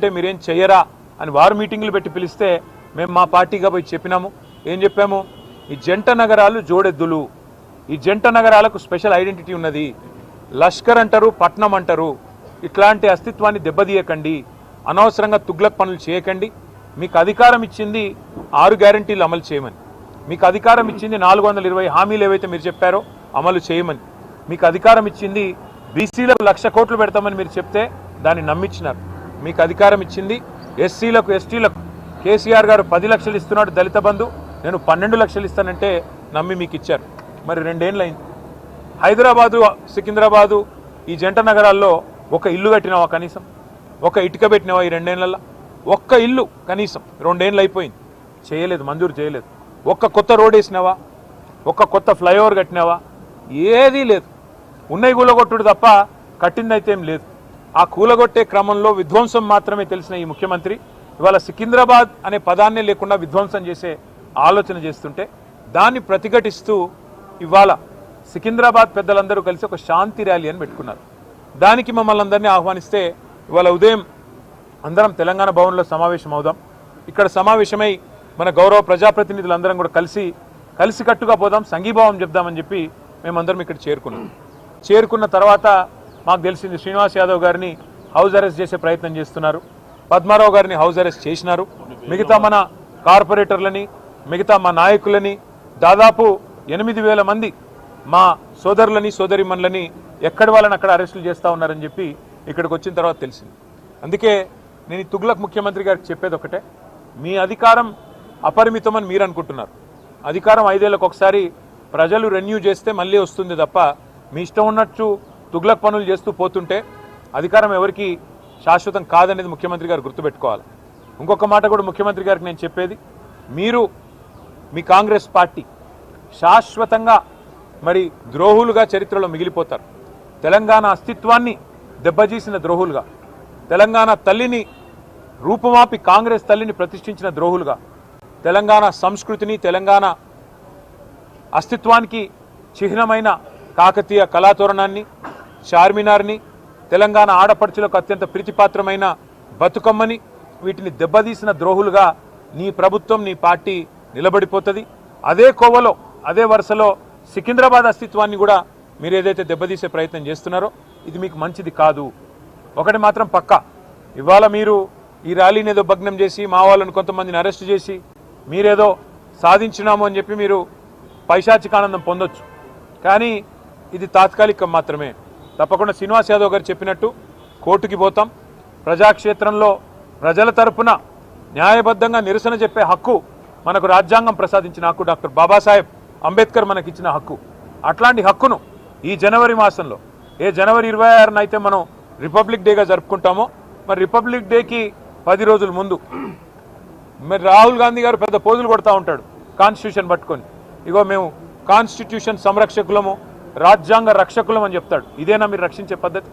అంటే మీరేం చెయ్యరా అని వారు మీటింగులు పెట్టి పిలిస్తే మేము మా పార్టీగా పోయి చెప్పినాము. ఏం చెప్పాము? ఈ జంట నగరాలు జోడెద్దులు, ఈ జంట నగరాలకు స్పెషల్ ఐడెంటిటీ ఉన్నది. లష్కర్ అంటారు, పట్నం అంటారు. ఇట్లాంటి అస్తిత్వాన్ని దెబ్బతీయకండి, అనవసరంగా తుగ్లక్ పనులు చేయకండి. మీకు అధికారం ఇచ్చింది 6 గ్యారంటీలు అమలు చేయమని, మీకు అధికారం ఇచ్చింది 420 హామీలు ఏవైతే మీరు చెప్పారో అమలు చేయమని, మీకు అధికారం ఇచ్చింది బీసీలకు 1,00,000 కోట్లు పెడతామని మీరు చెప్తే దాన్ని నమ్మించినారు. మీకు అధికారం ఇచ్చింది ఎస్సీలకు ఎస్టీలకు కేసీఆర్ గారు 10 లక్షలు ఇస్తున్నాడు దళిత బంధు, నేను 12 లక్షలు ఇస్తానంటే నమ్మి మీకు ఇచ్చారు. మరి 2 ఏళ్ళు అయింది. హైదరాబాదు సికింద్రాబాదు ఈ జంట నగరాల్లో ఒక ఇల్లు కట్టినావా? కనీసం ఒక ఇటుక పెట్టినావా? ఈ 2 ఏళ్లలో ఒక్క ఇల్లు కనీసం 2 ఏళ్ళు అయిపోయింది, చేయలేదు, మంజూరు చేయలేదు. ఒక్క కొత్త రోడ్ వేసినావా? ఒక్క కొత్త ఫ్లైఓవర్ కట్టినావా? ఏదీ లేదు. ఉన్నాయి కూలగొట్టుడు తప్ప కట్టిందైతే ఏం లేదు. ఆ కూలగొట్టే క్రమంలో విధ్వంసం మాత్రమే తెలిసిన ఈ ముఖ్యమంత్రి ఇవాళ సికింద్రాబాద్ అనే పదాన్నే లేకుండా విధ్వంసం చేసే ఆలోచన చేస్తుంటే దాన్ని ప్రతిఘటిస్తూ ఇవాళ సికింద్రాబాద్ పెద్దలందరూ కలిసి ఒక శాంతి ర్యాలీ అని పెట్టుకున్నారు. దానికి మమ్మల్ని అందరినీ ఆహ్వానిస్తే ఇవాళ ఉదయం అందరం తెలంగాణ భవన్లో సమావేశం అవుదాం, ఇక్కడ సమావేశమై మన గౌరవ ప్రజాప్రతినిధులందరం కూడా కలిసికట్టుగా పోదాం, సంఘీభావం చెప్దామని చెప్పి మేమందరం ఇక్కడ చేరుకున్న తర్వాత మాకు తెలిసింది శ్రీనివాస్ యాదవ్ గారిని హౌస్ అరెస్ట్ చేసే ప్రయత్నం చేస్తున్నారు, పద్మారావు గారిని హౌస్ అరెస్ట్ చేసినారు, మిగతా మన కార్పొరేటర్లని, మిగతా మా నాయకులని, దాదాపు 8,000 మంది మా సోదరులని సోదరిమణులని ఎక్కడి వాళ్ళని అక్కడ అరెస్టులు చేస్తూ ఉన్నారని చెప్పి ఇక్కడికి వచ్చిన తర్వాత తెలిసింది. అందుకే నేను తుగ్లక్ ముఖ్యమంత్రి గారికి చెప్పేది ఒకటే, మీ అధికారం అపరిమితమని మీరు అనుకుంటున్నారు. అధికారం 5 ఏళ్లకు ఒకసారి ప్రజలు రెన్యూ చేస్తే మళ్ళీ వస్తుంది తప్ప మీ ఇష్టం ఉన్నట్టు తుగ్లక్ పనులు చేస్తూ పోతుంటే అధికారం ఎవరికి శాశ్వతం కాదనేది ముఖ్యమంత్రి గారు గుర్తుపెట్టుకోవాలి. ఇంకొక మాట కూడా ముఖ్యమంత్రి గారికి నేను చెప్పేది, మీరు మీ కాంగ్రెస్ పార్టీ శాశ్వతంగా మరి ద్రోహులుగా చరిత్రలో మిగిలిపోతారు. తెలంగాణ అస్తిత్వాన్ని దెబ్బతీసిన ద్రోహులుగా, తెలంగాణ తల్లిని రూపుమాపి కాంగ్రెస్ తల్లిని ప్రతిష్ఠించిన ద్రోహులుగా, తెలంగాణ సంస్కృతిని తెలంగాణ అస్తిత్వానికి చిహ్నమైన కాకతీయ కళాతోరణాన్ని, చార్మినార్ని, తెలంగాణ ఆడపడుచులకు అత్యంత ప్రీతిపాత్రమైన బతుకమ్మని, వీటిని దెబ్బతీసిన ద్రోహులుగా నీ ప్రభుత్వం నీ పార్టీ నిలబడిపోతుంది. అదే కోవలో అదే వరుసలో సికింద్రాబాద్ అస్తిత్వాన్ని కూడా మీరు ఏదైతే దెబ్బతీసే ప్రయత్నం చేస్తున్నారో ఇది మీకు మంచిది కాదు. ఒకటి మాత్రం పక్కా, ఇవాళ మీరు ఈ ర్యాలీని ఏదో భగ్నం చేసి మా వాళ్ళని కొంతమందిని అరెస్ట్ చేసి మీరేదో సాధించినాము అని చెప్పి మీరు పైశాచికానందం పొందొచ్చు, కానీ ఇది తాత్కాలికం మాత్రమే. తప్పకుండా శ్రీనివాస్ యాదవ్ గారు చెప్పినట్టు కోర్టుకి పోతాం. ప్రజాక్షేత్రంలో ప్రజల తరపున న్యాయబద్ధంగా నిరసన చెప్పే హక్కు మనకు రాజ్యాంగం ప్రసాదించిన హక్కు, డాక్టర్ బాబాసాహెబ్ అంబేద్కర్ మనకిచ్చిన హక్కు. అట్లాంటి హక్కును ఈ జనవరి మాసంలో జనవరి 26న అయితే మనం రిపబ్లిక్ డేగా జరుపుకుంటామో, మరి రిపబ్లిక్ డేకి 10 రోజుల ముందు మరి రాహుల్ గాంధీ గారు పెద్ద పోజులు కొడతా ఉంటాడు కాన్స్టిట్యూషన్ పట్టుకొని, ఇగో మేము కాన్స్టిట్యూషన్ సంరక్షకులము రాజ్యాంగ రక్షకులం అని చెప్తాడు. ఇదేనా మీరు రక్షించే పద్ధతి?